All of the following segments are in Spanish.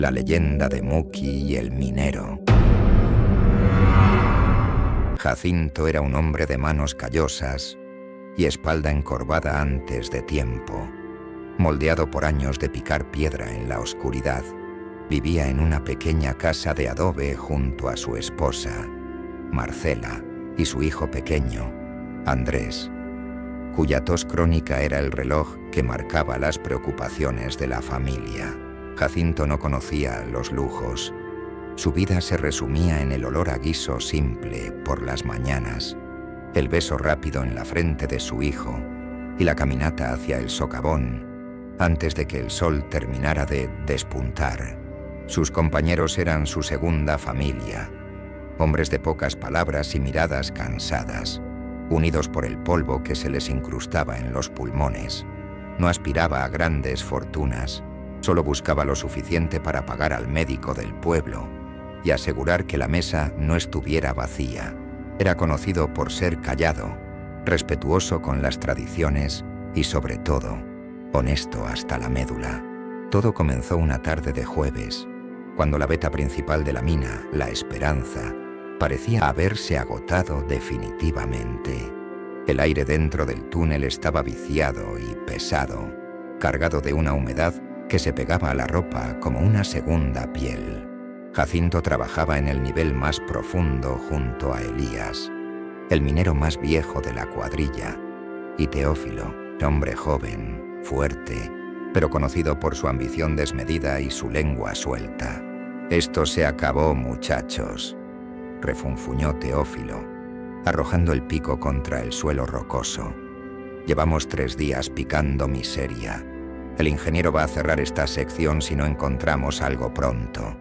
La leyenda de Muki y el minero. Jacinto era un hombre de manos callosas y espalda encorvada antes de tiempo. Moldeado por años de picar piedra en la oscuridad, vivía en una pequeña casa de adobe junto a su esposa, Marcela, y su hijo pequeño, Andrés, cuya tos crónica era el reloj que marcaba las preocupaciones de la familia. Jacinto no conocía los lujos. Su vida se resumía en el olor a guiso simple por las mañanas, el beso rápido en la frente de su hijo y la caminata hacia el socavón antes de que el sol terminara de despuntar. Sus compañeros eran su segunda familia, hombres de pocas palabras y miradas cansadas, unidos por el polvo que se les incrustaba en los pulmones. No aspiraba a grandes fortunas, solo buscaba lo suficiente para pagar al médico del pueblo y asegurar que la mesa no estuviera vacía. Era conocido por ser callado, respetuoso con las tradiciones y, sobre todo, honesto hasta la médula. Todo comenzó una tarde de jueves, cuando la veta principal de la mina, La Esperanza, parecía haberse agotado definitivamente. El aire dentro del túnel estaba viciado y pesado, cargado de una humedad que se pegaba a la ropa como una segunda piel. Jacinto trabajaba en el nivel más profundo junto a Elías, el minero más viejo de la cuadrilla, y Teófilo, hombre joven, fuerte, pero conocido por su ambición desmedida y su lengua suelta. «Esto se acabó, muchachos», refunfuñó Teófilo, arrojando el pico contra el suelo rocoso. «Llevamos 3 días picando miseria. El ingeniero va a cerrar esta sección si no encontramos algo pronto».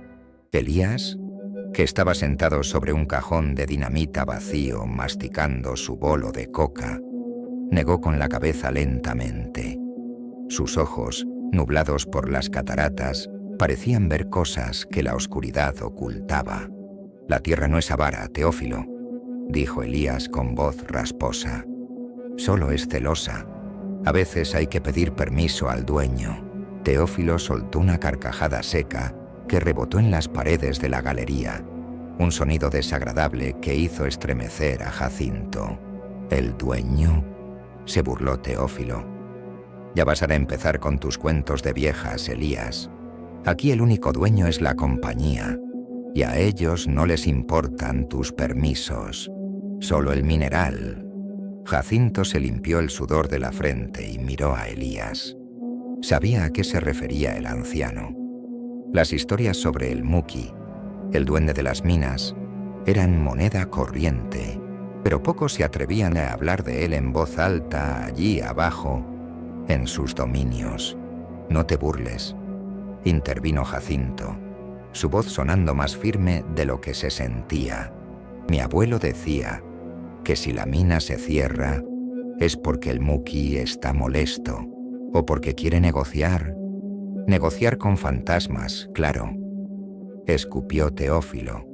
Elías, que estaba sentado sobre un cajón de dinamita vacío masticando su bolo de coca, negó con la cabeza lentamente. Sus ojos, nublados por las cataratas, parecían ver cosas que la oscuridad ocultaba. «La tierra no es avara, Teófilo», dijo Elías con voz rasposa. «Solo es celosa. A veces hay que pedir permiso al dueño». Teófilo soltó una carcajada seca que rebotó en las paredes de la galería, un sonido desagradable que hizo estremecer a Jacinto. «¿El dueño?», se burló Teófilo. «Ya vas a empezar con tus cuentos de viejas, Elías. Aquí el único dueño es la compañía, y a ellos no les importan tus permisos, solo el mineral». Jacinto se limpió el sudor de la frente y miró a Elías. Sabía a qué se refería el anciano. Las historias sobre el Muki, el duende de las minas, eran moneda corriente, pero pocos se atrevían a hablar de él en voz alta allí abajo, en sus dominios. «No te burles», intervino Jacinto, su voz sonando más firme de lo que se sentía. «Mi abuelo decía que si la mina se cierra es porque el Muki está molesto o porque quiere negociar con fantasmas, claro», escupió Teófilo,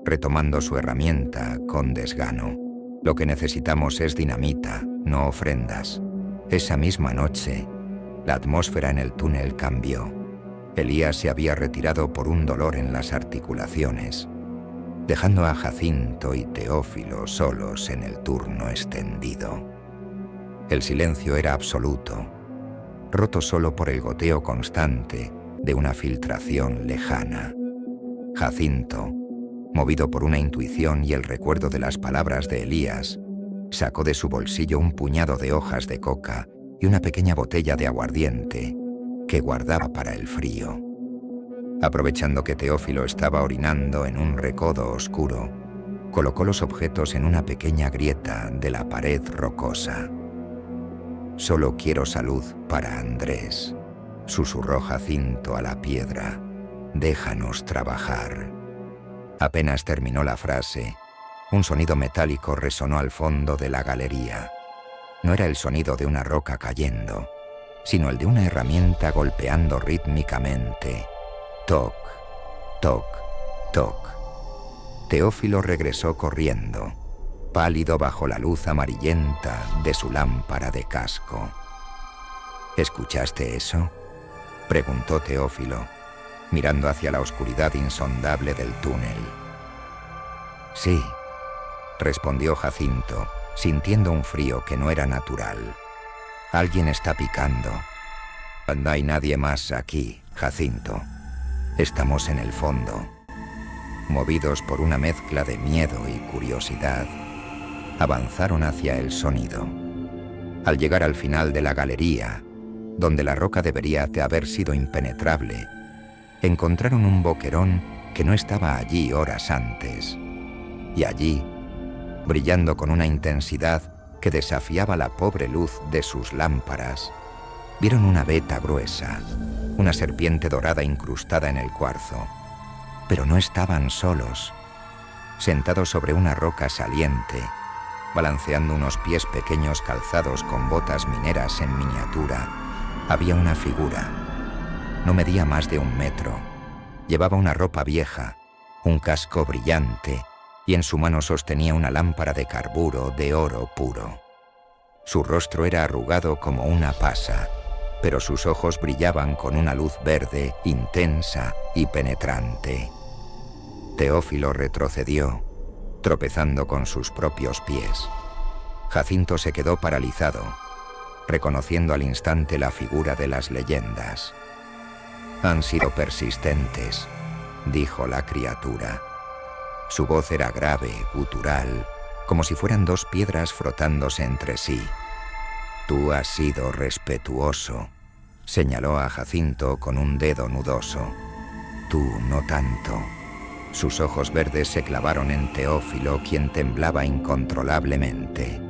retomando su herramienta con desgano. «Lo que necesitamos es dinamita, no ofrendas». Esa misma noche, la atmósfera en el túnel cambió. Elías se había retirado por un dolor en las articulaciones, dejando a Jacinto y Teófilo solos en el turno extendido. El silencio era absoluto, roto solo por el goteo constante de una filtración lejana. Jacinto, movido por una intuición y el recuerdo de las palabras de Elías, sacó de su bolsillo un puñado de hojas de coca y una pequeña botella de aguardiente que guardaba para el frío. Aprovechando que Teófilo estaba orinando en un recodo oscuro, colocó los objetos en una pequeña grieta de la pared rocosa. «Solo quiero salud para Andrés», susurró Jacinto a la piedra. «Déjanos trabajar». Apenas terminó la frase, un sonido metálico resonó al fondo de la galería. No era el sonido de una roca cayendo, sino el de una herramienta golpeando rítmicamente. Toc, toc, toc. Teófilo regresó corriendo, pálido bajo la luz amarillenta de su lámpara de casco. «¿Escuchaste eso?», preguntó Teófilo, mirando hacia la oscuridad insondable del túnel. Sí, respondió Jacinto, sintiendo un frío que no era natural. Alguien está picando. No hay nadie más aquí, Jacinto. Estamos en el fondo. Movidos por una mezcla de miedo y curiosidad, avanzaron hacia el sonido. Al llegar al final de la galería, donde la roca debería de haber sido impenetrable, encontraron un boquerón que no estaba allí horas antes. Y allí, brillando con una intensidad que desafiaba la pobre luz de sus lámparas, vieron una veta gruesa, una serpiente dorada incrustada en el cuarzo. Pero no estaban solos. Sentados sobre una roca saliente, balanceando unos pies pequeños calzados con botas mineras en miniatura, había una figura. No medía más de 1 metro. Llevaba una ropa vieja, un casco brillante, y en su mano sostenía una lámpara de carburo de oro puro. Su rostro era arrugado como una pasa, pero sus ojos brillaban con una luz verde, intensa y penetrante. Teófilo retrocedió, tropezando con sus propios pies. Jacinto se quedó paralizado, reconociendo al instante la figura de las leyendas. «Han sido persistentes», dijo la criatura. Su voz era grave, gutural, como si fueran 2 piedras frotándose entre sí. «Tú has sido respetuoso», señaló a Jacinto con un dedo nudoso. «Tú no tanto». Sus ojos verdes se clavaron en Teófilo, quien temblaba incontrolablemente.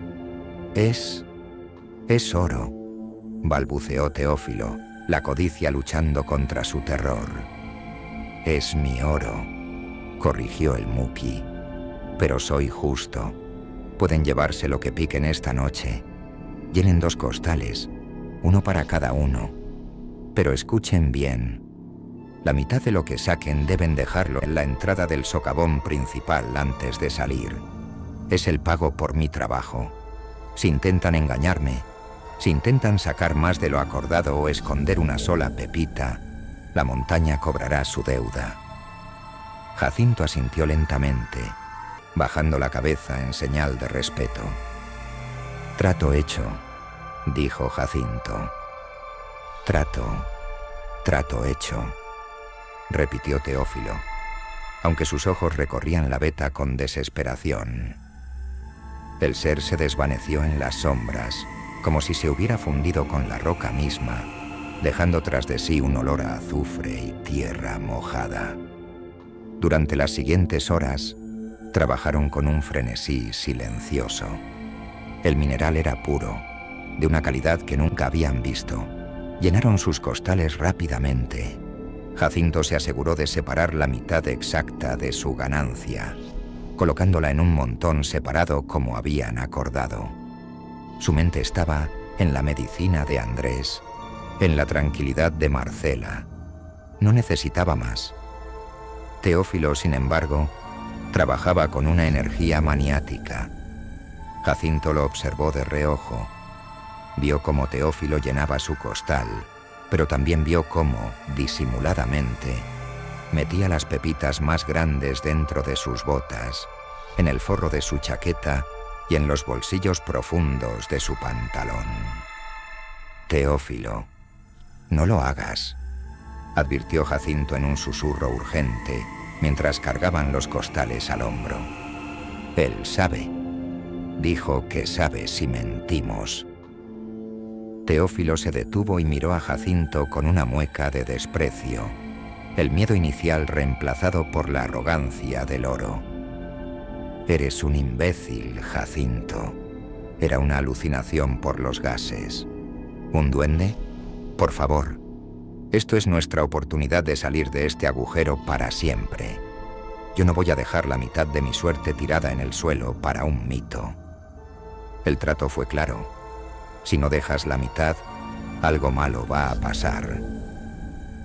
Es oro», balbuceó Teófilo, la codicia luchando contra su terror. «Es mi oro», corrigió el Muki. «Pero soy justo. Pueden llevarse lo que piquen esta noche. Llenen 2 costales, uno para cada uno. Pero escuchen bien. La mitad de lo que saquen deben dejarlo en la entrada del socavón principal antes de salir. Es el pago por mi trabajo. Si intentan engañarme, si intentan sacar más de lo acordado o esconder una sola pepita, la montaña cobrará su deuda». Jacinto asintió lentamente, bajando la cabeza en señal de respeto. «Trato hecho», dijo Jacinto. Trato hecho», repitió Teófilo, aunque sus ojos recorrían la veta con desesperación. El ser se desvaneció en las sombras, como si se hubiera fundido con la roca misma, dejando tras de sí un olor a azufre y tierra mojada. Durante las siguientes horas, trabajaron con un frenesí silencioso. El mineral era puro, de una calidad que nunca habían visto. Llenaron sus costales rápidamente. Jacinto se aseguró de separar la mitad exacta de su ganancia, colocándola en un montón separado como habían acordado. Su mente estaba en la medicina de Andrés, en la tranquilidad de Marcela. No necesitaba más. Teófilo, sin embargo, trabajaba con una energía maniática. Jacinto lo observó de reojo. Vio cómo Teófilo llenaba su costal, pero también vio cómo, disimuladamente, metía las pepitas más grandes dentro de sus botas, en el forro de su chaqueta y en los bolsillos profundos de su pantalón. «Teófilo, no lo hagas», advirtió Jacinto en un susurro urgente, mientras cargaban los costales al hombro. «Él sabe. Dijo que sabe si mentimos». Teófilo se detuvo y miró a Jacinto con una mueca de desprecio, el miedo inicial reemplazado por la arrogancia del oro. «Eres un imbécil, Jacinto». Era una alucinación por los gases. ¿Un duende? Por favor. Esto es nuestra oportunidad de salir de este agujero para siempre. Yo no voy a dejar la mitad de mi suerte tirada en el suelo para un mito. El trato fue claro. Si no dejas la mitad, algo malo va a pasar.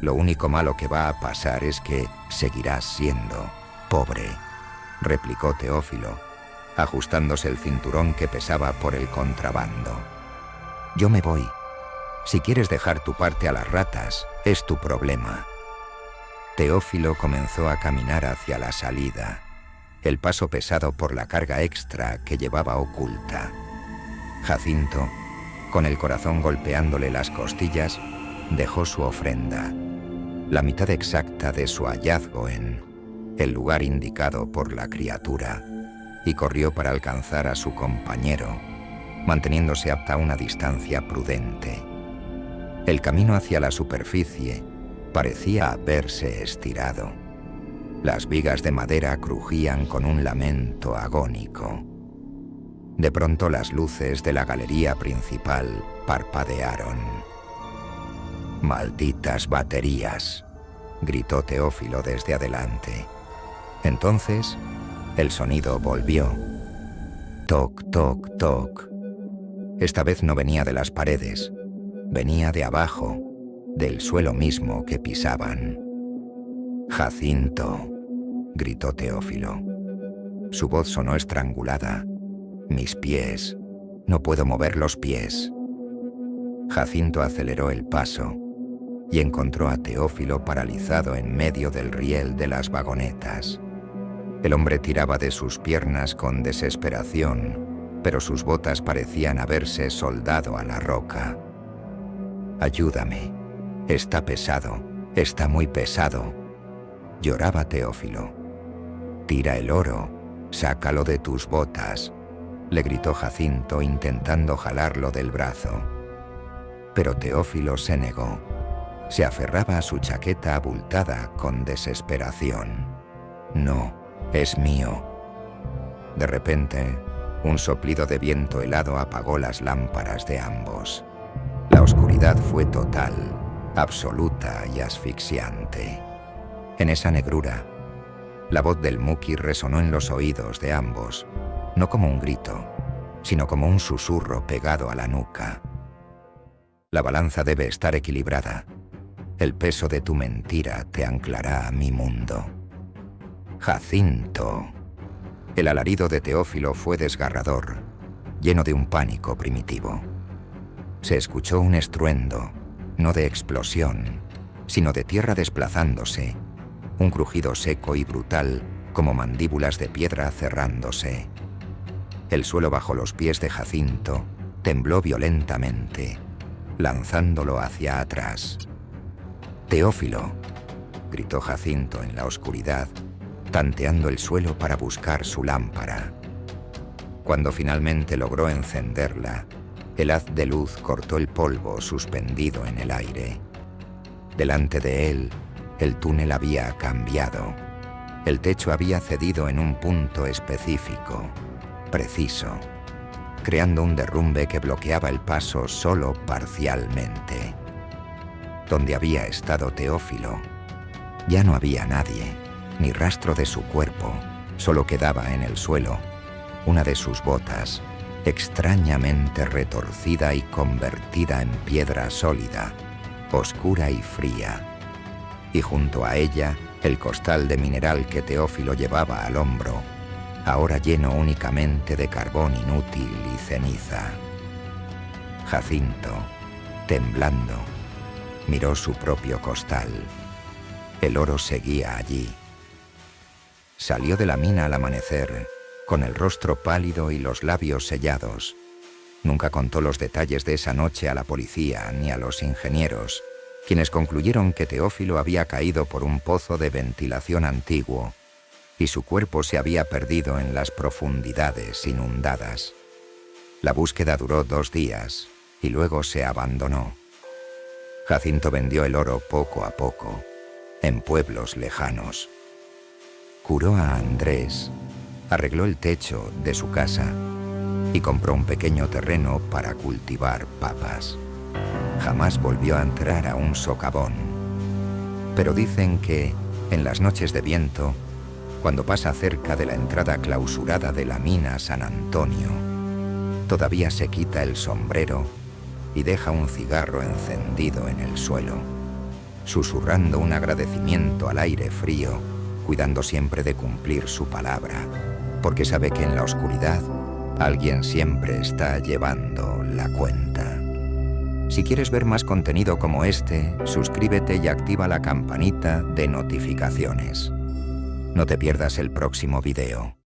Lo único malo que va a pasar es que seguirás siendo pobre, replicó Teófilo, ajustándose el cinturón que pesaba por el contrabando. Yo me voy. Si quieres dejar tu parte a las ratas, es tu problema. Teófilo comenzó a caminar hacia la salida, el paso pesado por la carga extra que llevaba oculta. Jacinto, con el corazón golpeándole las costillas, dejó su ofrenda, la mitad exacta de su hallazgo en el lugar indicado por la criatura, y corrió para alcanzar a su compañero, manteniéndose a una distancia prudente. El camino hacia la superficie parecía haberse estirado. Las vigas de madera crujían con un lamento agónico. De pronto las luces de la galería principal parpadearon. «¡Malditas baterías!», gritó Teófilo desde adelante. Entonces, el sonido volvió. Toc, toc, toc. Esta vez no venía de las paredes, venía de abajo, del suelo mismo que pisaban. «Jacinto», gritó Teófilo. Su voz sonó estrangulada. «Mis pies. No puedo mover los pies». Jacinto aceleró el paso y encontró a Teófilo paralizado en medio del riel de las vagonetas. El hombre tiraba de sus piernas con desesperación, pero sus botas parecían haberse soldado a la roca. «Ayúdame. Está pesado. Está muy pesado», lloraba Teófilo. «Tira el oro. Sácalo de tus botas», le gritó Jacinto intentando jalarlo del brazo. Pero Teófilo se negó. Se aferraba a su chaqueta abultada con desesperación. «No, es mío». De repente, un soplido de viento helado apagó las lámparas de ambos. La oscuridad fue total, absoluta y asfixiante. En esa negrura, la voz del Muki resonó en los oídos de ambos, no como un grito, sino como un susurro pegado a la nuca. «La balanza debe estar equilibrada. El peso de tu mentira te anclará a mi mundo». «Jacinto». El alarido de Teófilo fue desgarrador, lleno de un pánico primitivo. Se escuchó un estruendo, no de explosión, sino de tierra desplazándose, un crujido seco y brutal como mandíbulas de piedra cerrándose. El suelo bajo los pies de Jacinto tembló violentamente, lanzándolo hacia atrás. «Teófilo», gritó Jacinto en la oscuridad, tanteando el suelo para buscar su lámpara. Cuando finalmente logró encenderla, el haz de luz cortó el polvo suspendido en el aire. Delante de él, el túnel había cambiado. El techo había cedido en un punto específico, preciso, creando un derrumbe que bloqueaba el paso solo parcialmente. Donde había estado Teófilo, ya no había nadie, ni rastro de su cuerpo. Solo quedaba en el suelo una de sus botas, extrañamente retorcida y convertida en piedra sólida, oscura y fría. Y junto a ella, el costal de mineral que Teófilo llevaba al hombro, ahora lleno únicamente de carbón inútil y ceniza. Jacinto, temblando, miró su propio costal. El oro seguía allí. Salió de la mina al amanecer, con el rostro pálido y los labios sellados. Nunca contó los detalles de esa noche a la policía ni a los ingenieros, quienes concluyeron que Teófilo había caído por un pozo de ventilación antiguo y su cuerpo se había perdido en las profundidades inundadas. La búsqueda duró 2 días y luego se abandonó. Jacinto vendió el oro poco a poco, en pueblos lejanos. Curó a Andrés, arregló el techo de su casa y compró un pequeño terreno para cultivar papas. Jamás volvió a entrar a un socavón. Pero dicen que, en las noches de viento, cuando pasa cerca de la entrada clausurada de la mina San Antonio, todavía se quita el sombrero y deja un cigarro encendido en el suelo, susurrando un agradecimiento al aire frío, cuidando siempre de cumplir su palabra, porque sabe que en la oscuridad alguien siempre está llevando la cuenta. Si quieres ver más contenido como este, suscríbete y activa la campanita de notificaciones. No te pierdas el próximo video.